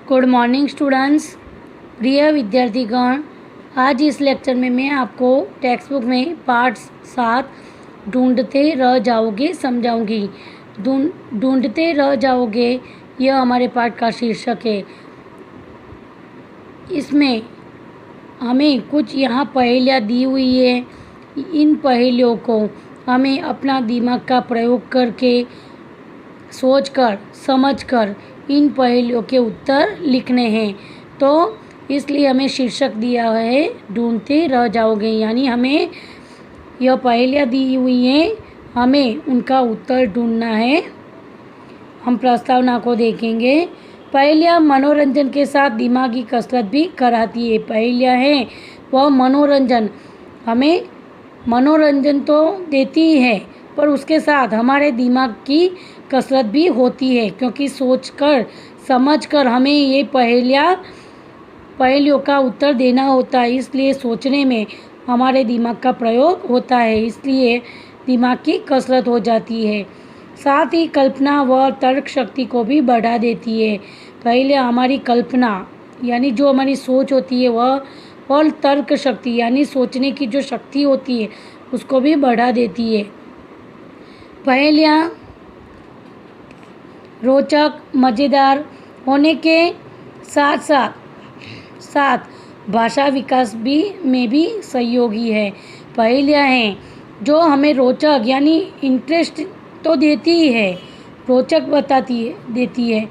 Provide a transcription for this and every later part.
Good morning students. प्रिय विद्यार्थीगण, आज इस लेक्चर में मैं आपको टेक्स्ट बुक में पार्ट 7 ढूंढते रह जाओगे समझाऊंगी। ढूंढते रह जाओगे यह हमारे पाठ का शीर्षक है। इसमें हमें कुछ यहाँ पहेलियाँ दी हुई है। इन पहेलियों को हमें अपना दिमाग का प्रयोग करके सोचकर समझकर इन पहेलियों के उत्तर लिखने हैं। तो इसलिए हमें शीर्षक दिया है ढूंढते रह जाओगे, यानी हमें यह पहेलियाँ दी हुई हैं, हमें उनका उत्तर ढूंढना है। हम प्रस्तावना को देखेंगे। पहेलियाँ मनोरंजन के साथ दिमागी कसरत भी कराती है। पहेलियाँ हैं वह मनोरंजन, हमें मनोरंजन तो देती है पर उसके साथ हमारे दिमाग की कसरत भी होती है, क्योंकि सोचकर समझकर हमें ये पहेलियों का उत्तर देना होता है। इसलिए सोचने में हमारे दिमाग का प्रयोग होता है, इसलिए दिमाग की कसरत हो जाती है। साथ ही कल्पना व तर्क शक्ति को भी बढ़ा देती है। पहेलियाँ हमारी कल्पना यानी जो हमारी सोच होती है वह, और तर्क शक्ति यानी सोचने की जो शक्ति होती है उसको भी बढ़ा देती है। पहेलियाँ रोचक मज़ेदार होने के साथ साथ भाषा विकास में भी सहयोगी है। पहेलियाँ हैं जो हमें रोचक यानी इंटरेस्ट तो देती है, रोचक देती है,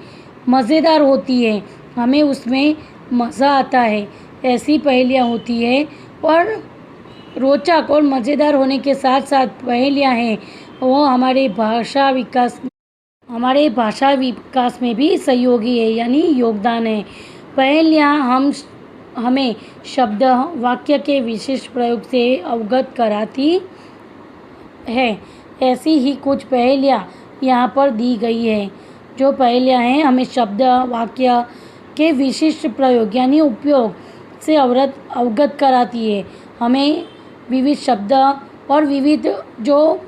मज़ेदार होती है, हमें उसमें मज़ा आता है, ऐसी पहेलियाँ होती है। और रोचक और मज़ेदार होने के साथ साथ पहेलियाँ हैं वो हमारे भाषा विकास में भी सहयोगी है, यानी योगदान है। पहेलियाँ हमें शब्द वाक्य के विशिष्ट प्रयोग से अवगत कराती है। ऐसी ही कुछ पहेलियाँ यहाँ पर दी गई है। जो पहेलियाँ हैं हमें शब्द वाक्य के विशिष्ट प्रयोग यानी उपयोग से अवगत कराती है। हमें विविध शब्द और विविध जो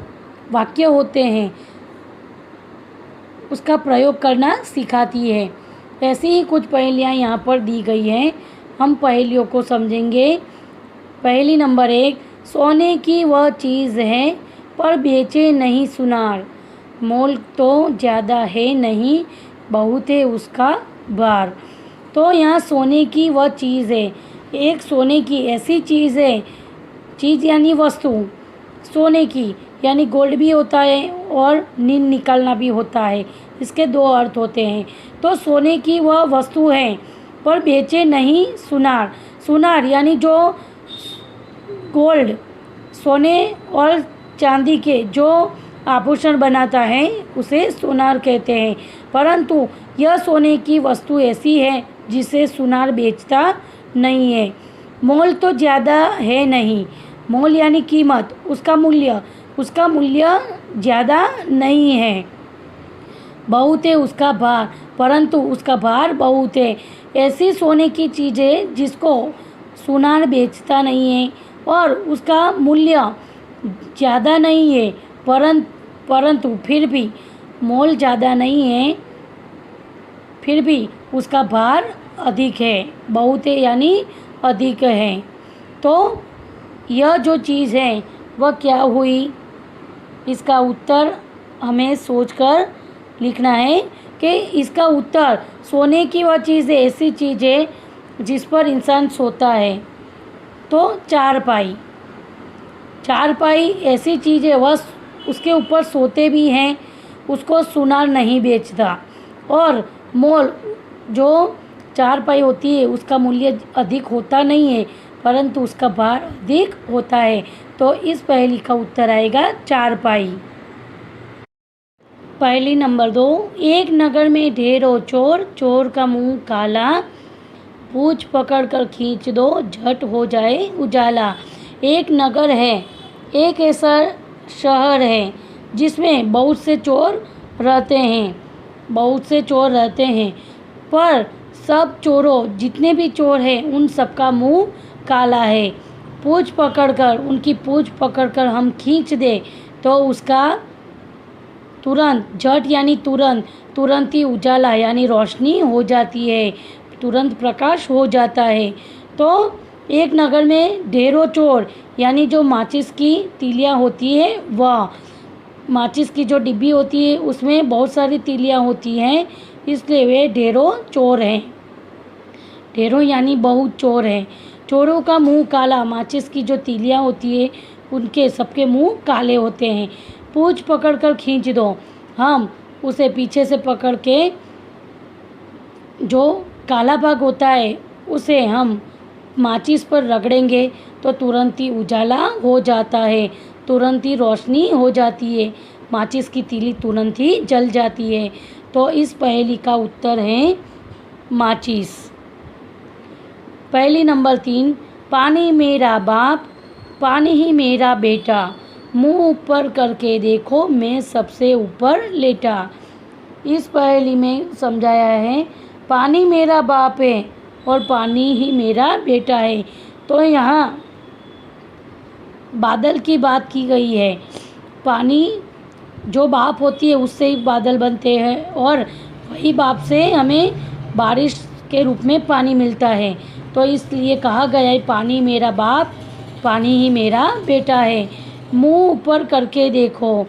वाक्य होते हैं उसका प्रयोग करना सिखाती है। ऐसी ही कुछ पहेलियाँ यहाँ पर दी गई हैं। हम पहेलियों को समझेंगे। पहेली नंबर 1, सोने की वह चीज़ है पर बेचे नहीं सुनार, मोल तो ज़्यादा है नहीं, बहुत है उसका भार। तो यहाँ सोने की वह चीज़ है, एक सोने की ऐसी चीज़ है, चीज़ यानी वस्तु, सोने की यानी गोल्ड भी होता है और नींद निकालना भी होता है, इसके दो अर्थ होते हैं। तो सोने की वह वस्तु है पर बेचे नहीं सुनार। सुनार यानी जो गोल्ड, सोने और चांदी के जो आभूषण बनाता है उसे सुनार कहते हैं। परंतु यह सोने की वस्तु ऐसी है जिसे सुनार बेचता नहीं है। मोल तो ज़्यादा है नहीं, मोल यानी कीमत, उसका मूल्य ज़्यादा नहीं है। बहुत है उसका भार, परंतु उसका भार बहुत है। ऐसी सोने की चीज़ें जिसको सुनार बेचता नहीं है और उसका मूल्य ज़्यादा नहीं है, परंतु फिर भी मोल ज़्यादा नहीं है, फिर भी उसका भार अधिक है। बहुत है यानी अधिक है। तो यह जो चीज़ है वह क्या हुई, इसका उत्तर हमें सोचकर लिखना है कि इसका उत्तर सोने की वह चीज़ है, ऐसी चीज़ है जिस पर इंसान सोता है। तो चारपाई ऐसी चीज़ है वह उसके ऊपर सोते भी हैं, उसको सुनार नहीं बेचता। और मोल जो चारपाई होती है उसका मूल्य अधिक होता नहीं है, परंतु उसका भार अधिक होता है। तो इस पहेली का उत्तर आएगा चारपाई। पहेली नंबर 2, एक नगर में ढेरों चोर, चोर का मुंह काला, पूंछ पकड़ कर खींच दो झट हो जाए उजाला। एक नगर है, एक ऐसा शहर है जिसमें बहुत से चोर रहते हैं, पर सब चोरों, जितने भी चोर हैं उन सबका मुंह काला है। उनकी पूंछ पकड़कर हम खींच दे तो उसका तुरंत, झट यानी तुरंत, तुरंत ही उजाला यानी रोशनी हो जाती है, तुरंत प्रकाश हो जाता है। तो एक नगर में ढेरों चोर यानी जो माचिस की तीलियाँ होती है, वह माचिस की जो डिब्बी होती है उसमें बहुत सारी तीलियाँ होती हैं, इसलिए वे ढेरों चोर हैं। ढेरों यानी बहुत चोर हैं। चोरों का मुंह काला, माचिस की जो तीलियाँ होती है उनके सबके मुंह काले होते हैं। पूंछ पकड़कर खींच दो, हम उसे पीछे से पकड़ के जो काला भाग होता है उसे हम माचिस पर रगड़ेंगे तो तुरंत ही उजाला हो जाता है, तुरंत ही रोशनी हो जाती है, माचिस की तीली तुरंत ही जल जाती है। तो इस पहेली का उत्तर है माचिस। पहेली नंबर 3, पानी मेरा बाप, पानी ही मेरा बेटा, मुंह ऊपर करके देखो मैं सबसे ऊपर लेटा। इस पहेली में समझाया है पानी मेरा बाप है और पानी ही मेरा बेटा है। तो यहाँ बादल की बात की गई है। पानी जो बाप होती है उससे ही बादल बनते हैं और वही बाप से हमें बारिश के रूप में पानी मिलता है। तो इसलिए कहा गया है पानी मेरा बाप, पानी ही मेरा बेटा है। मुंह ऊपर करके देखो,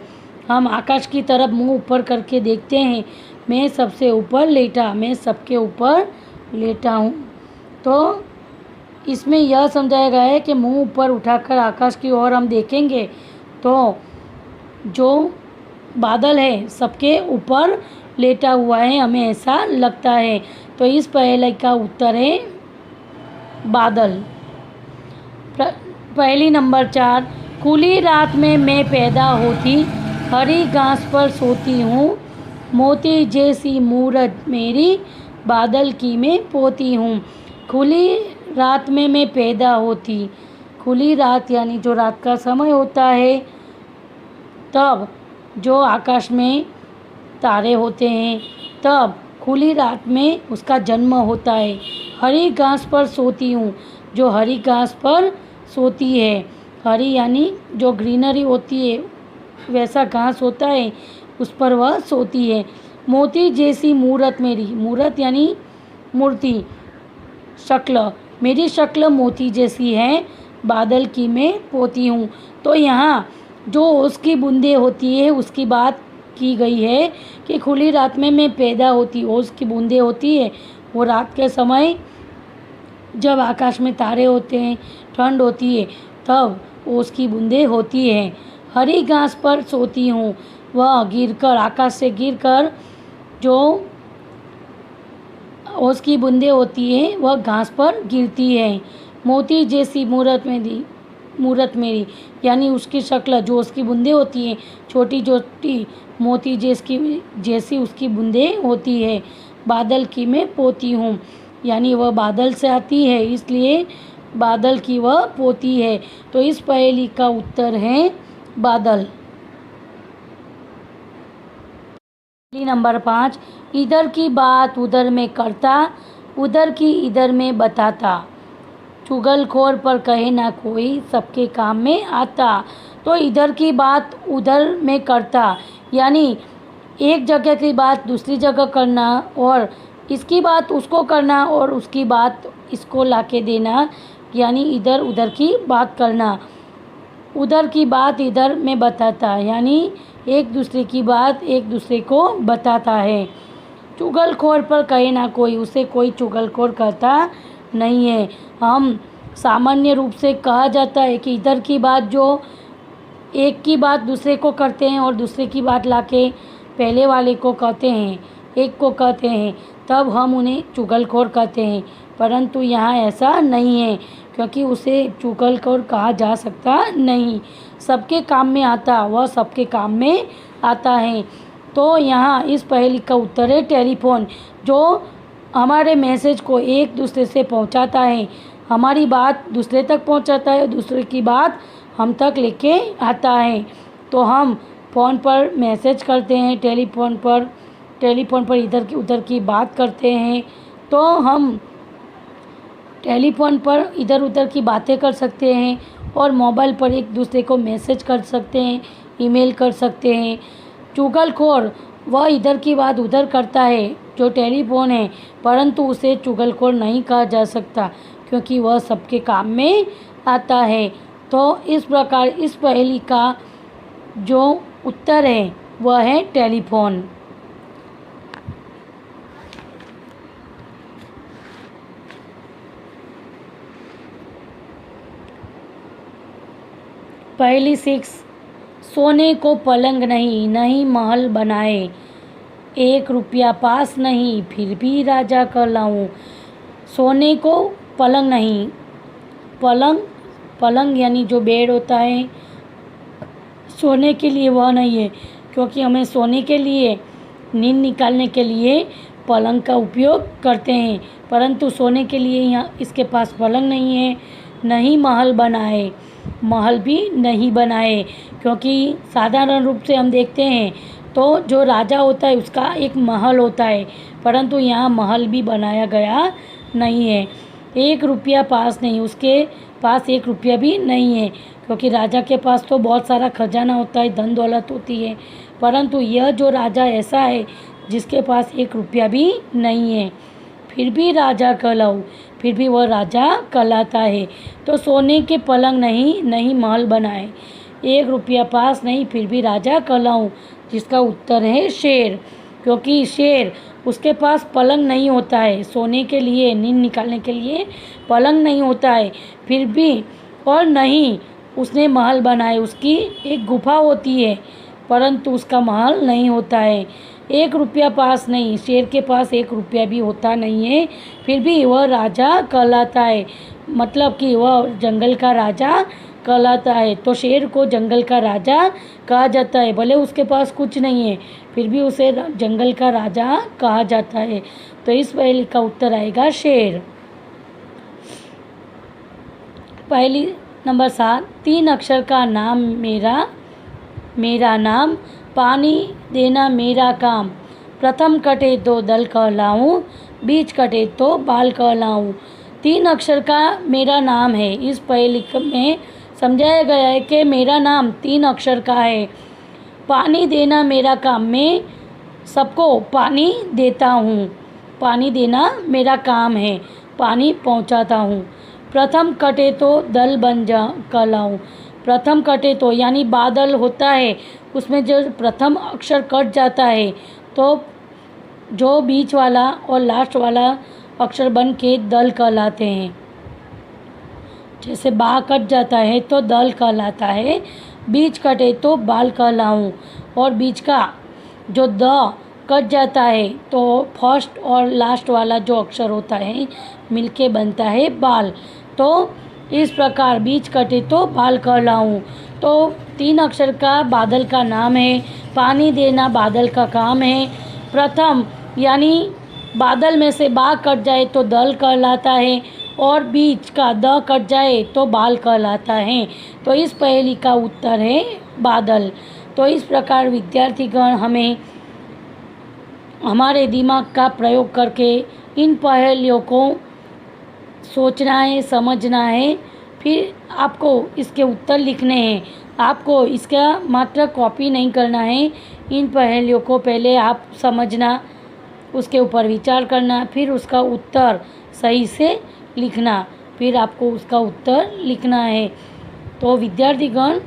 हम आकाश की तरफ मुंह ऊपर करके देखते हैं, मैं सबसे ऊपर लेटा, मैं सबके ऊपर लेटा हूँ। तो इसमें यह समझाया गया है कि मुंह ऊपर उठाकर आकाश की ओर हम देखेंगे तो जो बादल है सबके ऊपर लेटा हुआ है, हमें ऐसा लगता है। तो इस पहेली का उत्तर है बादल। पहेली नंबर 4, खुली रात में मैं पैदा होती, हरी घास पर सोती हूँ, मोती जैसी मूरत मेरी, बादल की मैं पोती हूँ। खुली रात में मैं पैदा होती, खुली रात यानी जो रात का समय होता है, तब जो आकाश में तारे होते हैं, तब खुली रात में उसका जन्म होता है। हरी घास पर सोती हूँ, जो हरी घास पर सोती है, हरी यानी जो ग्रीनरी होती है वैसा घास होता है, उस पर वह सोती है। मोती जैसी मूरत मेरी, मूरत यानी मूर्ति, शक्ल, मेरी शक्ल मोती जैसी है, बादल की मैं पोती हूँ। तो यहाँ जो उसकी बूंदें होती है उसकी बात की गई है कि खुली रात में मैं पैदा होती, ओस की बूंदें होती है, वो रात के समय जब आकाश में तारे होते हैं, ठंड होती है, तब ओस की बूंदें होती है। हरी घास पर सोती हूँ, वह गिरकर, आकाश से गिरकर जो ओस की बूंदें होती है वह घास पर गिरती है। मोती जैसी मूरत मेरी यानी उसकी शक्ल, जो उसकी बूंदें होती हैं छोटी छोटी, मोती जैसी उसकी बूंदें होती है, बादल की मैं पोती हूँ यानी वह बादल से आती है, इसलिए बादल की वह पोती है। तो इस पहेली का उत्तर है बादल। पहेली नंबर 5, इधर की बात उधर में करता, उधर की इधर में बताता, चुगलखोर पर कहे ना कोई, सबके काम में आता। तो इधर की बात उधर में करता यानी एक जगह की बात दूसरी जगह करना, और इसकी बात उसको करना और उसकी बात इसको लाके देना, यानी इधर उधर की बात करना। उधर की बात इधर में बताता यानी एक दूसरे की बात एक दूसरे को बताता है। चुगलखोर पर कहे ना कोई, उसे कोई चुगलखोर करता नहीं है। हम सामान्य रूप से कहा जाता है कि इधर की बात जो एक की बात दूसरे को करते हैं और दूसरे की बात लाके पहले वाले को कहते हैं, एक को कहते हैं, तब हम उन्हें चुगलखोर कहते हैं। परंतु यहाँ ऐसा नहीं है, क्योंकि उसे चुगलखोर कहा जा सकता नहीं। सबके काम में आता, वह सबके काम में आता है। तो यहाँ इस पहेली का उत्तर है टेलीफोन, जो हमारे मैसेज को एक दूसरे से पहुँचाता है, हमारी बात दूसरे तक पहुँचाता है, दूसरे की बात हम तक लेके आता है। तो हम फ़ोन पर मैसेज करते हैं, टेलीफोन पर इधर की उधर की बात करते हैं। तो हम टेलीफोन पर इधर उधर की बातें कर सकते हैं और मोबाइल पर एक दूसरे को मैसेज कर सकते हैं, ईमेल कर सकते हैं। चुगलखोर वह इधर की बात उधर करता है जो टेलीफोन है, परंतु उसे चुगलखोर नहीं कहा जा सकता क्योंकि वह सबके काम में आता है। तो इस प्रकार इस पहेली का जो उत्तर है वह है टेलीफोन। पहेली 6, सोने को पलंग नहीं, नहीं महल बनाए, 1 रुपया पास नहीं, फिर भी राजा कहलाऊं। सोने को पलंग नहीं, पलंग यानी जो बेड होता है, सोने के लिए वह नहीं है, क्योंकि हमें सोने के लिए, नींद निकालने के लिए पलंग का उपयोग करते हैं, परंतु सोने के लिए यहाँ इसके पास पलंग नहीं है। नहीं महल बनाए, महल भी नहीं बनाए, क्योंकि साधारण रूप से हम देखते हैं तो जो राजा होता है उसका एक महल होता है, परंतु यहाँ महल भी बनाया गया नहीं है। 1 रुपया पास नहीं, उसके पास 1 रुपया भी नहीं है, क्योंकि राजा के पास तो बहुत सारा खजाना होता है, धन दौलत होती है, परंतु यह जो राजा ऐसा है जिसके पास 1 रुपया भी नहीं है, फिर भी राजा कहलाऊं, फिर भी वह राजा कहलाता है। तो सोने के पलंग नहीं, नहीं महल बनाए, 1 रुपया पास नहीं, फिर भी राजा कहलाऊं, जिसका उत्तर है शेर। क्योंकि शेर, उसके पास पलंग नहीं होता है, सोने के लिए, नींद निकालने के लिए पलंग नहीं होता है, फिर भी और नहीं उसने महल बनाए, उसकी एक गुफा होती है, परंतु उसका महल नहीं होता है। 1 रुपया पास नहीं, शेर के पास 1 रुपया भी होता नहीं है, फिर भी वह राजा कहलाता है, मतलब कि वह जंगल का राजा कहलाता है। तो शेर को जंगल का राजा कहा जाता है, भले उसके पास कुछ नहीं है, फिर भी उसे जंगल का राजा कहा जाता है। तो इस पहेली का उत्तर आएगा शेर। पहेली नंबर 7, 3 अक्षर का नाम मेरा, मेरा नाम, पानी देना मेरा काम, प्रथम कटे तो दल कहलाऊं, बीच कटे तो बाल कहलाऊं। 3 अक्षर का मेरा नाम है। इस पहेली में समझाया गया है कि मेरा नाम 3 अक्षर का है। पानी देना मेरा काम, मैं सबको पानी देता हूँ, पानी देना मेरा काम है, पानी पहुँचाता हूँ। प्रथम कटे तो दल बन जा कहलाऊं, प्रथम कटे तो यानी बादल होता है, उसमें जो प्रथम अक्षर कट जाता है तो जो बीच वाला और लास्ट वाला अक्षर बन के दल कहलाते हैं। जैसे बा कट जाता है तो दल कहलाता है, बीच कटे तो बाल कहलाऊं, और बीच का जो द कट जाता है तो फर्स्ट और लास्ट वाला जो अक्षर होता है मिलके बनता है बाल। तो इस प्रकार बीच कटे तो बाल कहलाऊं। तो 3 अक्षर का बादल का नाम है, पानी देना बादल का काम है, प्रथम यानी बादल में से बा कट जाए तो दल कहलाता है, और बीच का द कट जाए तो बाल कहलाता है। तो इस पहेली का उत्तर है बादल। तो इस प्रकार विद्यार्थीगण हमें हमारे दिमाग का प्रयोग करके इन पहेलियों को सोचना है, समझना है, फिर आपको इसके उत्तर लिखने हैं। आपको इसका मात्र कॉपी नहीं करना है, इन पहेलियों को पहले आप समझना, उसके ऊपर विचार करना, फिर उसका उत्तर सही से लिखना, फिर आपको उसका उत्तर लिखना है। तो विद्यार्थीगण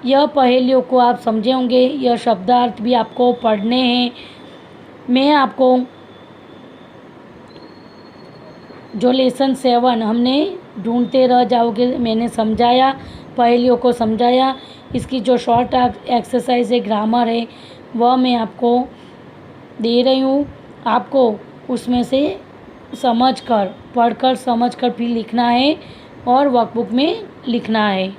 यह पहेलियों को आप समझे होंगे, यह शब्दार्थ भी आपको पढ़ने हैं। मैं आपको जो लेसन 7 हमने ढूंढते रह जाओगे, मैंने समझाया, पहेलियों को समझाया, इसकी जो शॉर्ट एक्सरसाइज है, ग्रामर है, वह मैं आपको दे रही हूँ। आपको उसमें से समझकर, पढ़कर समझकर फिर लिखना है और वर्कबुक में लिखना है।